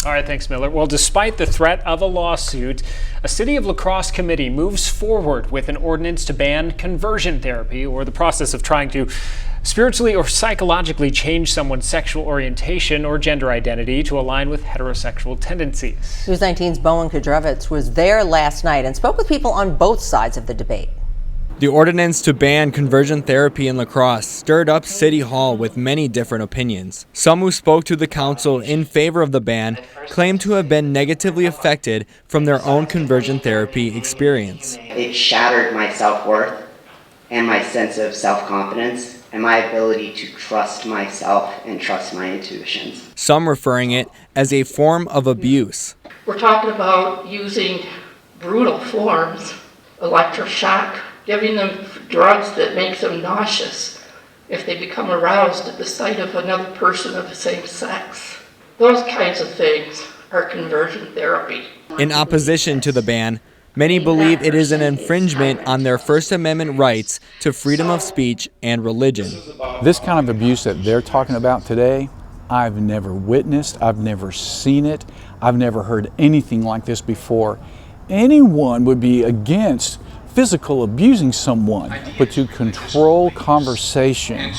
All right, thanks, Miller. Well, despite the threat of a lawsuit, a City of La Crosse committee moves forward with an ordinance to ban conversion therapy, or the process of trying to spiritually or psychologically change someone's sexual orientation or gender identity to align with heterosexual tendencies. News 19's Bowen Kudrowicz was there last night and spoke with people on both sides of the debate. The ordinance to ban conversion therapy in La Crosse stirred up City Hall with many different opinions. Some who spoke to the council in favor of the ban claimed to have been negatively affected from their own conversion therapy experience. It shattered my self-worth and my sense of self-confidence and my ability to trust myself and trust my intuitions. Some referring it as a form of abuse. We're talking about using brutal forms, electroshock, giving them drugs that make them nauseous if they become aroused at the sight of another person of the same sex. Those kinds of things are conversion therapy. In opposition to the ban, many believe it is an infringement on their First Amendment rights to freedom of speech and religion. This kind of abuse that they're talking about today, I've never witnessed, I've never seen it, I've never heard anything like this before. Anyone would be against physical abusing someone, but to control conversation,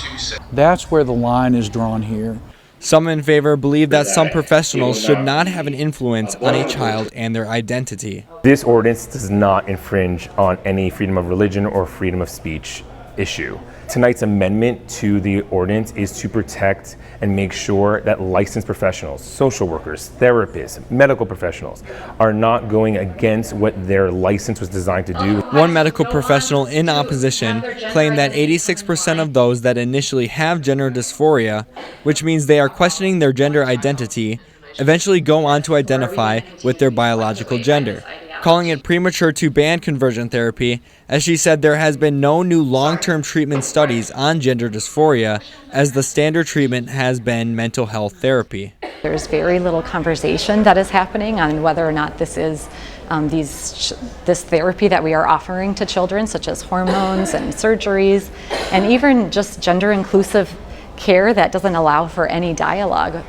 that's where the line is drawn here. Some in favor believe that some professionals should not have an influence on a child and their identity. This ordinance does not infringe on any freedom of religion or freedom of speech issue. Tonight's amendment to the ordinance is to protect and make sure that licensed professionals, social workers, therapists, medical professionals are not going against what their license was designed to do. One medical professional in opposition claimed that 86% of those that initially have gender dysphoria, which means they are questioning their gender identity, eventually go on to identify with their biological gender, calling it premature to ban conversion therapy, as she said there has been no new long-term treatment studies on gender dysphoria, as the standard treatment has been mental health therapy. There's very little conversation that is happening on whether or not this is this therapy that we are offering to children, such as hormones and surgeries, and even just gender-inclusive care that doesn't allow for any dialogue.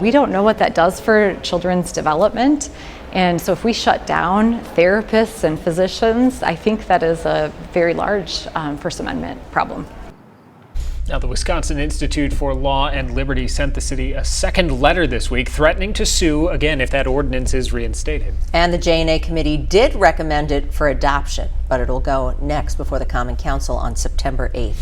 We don't know what that does for children's development. And so if we shut down therapists and physicians, I think that is a very large First Amendment problem. Now, the Wisconsin Institute for Law and Liberty sent the city a second letter this week threatening to sue again if that ordinance is reinstated. And the J&A committee did recommend it for adoption, but it'll go next before the Common Council on September 8th.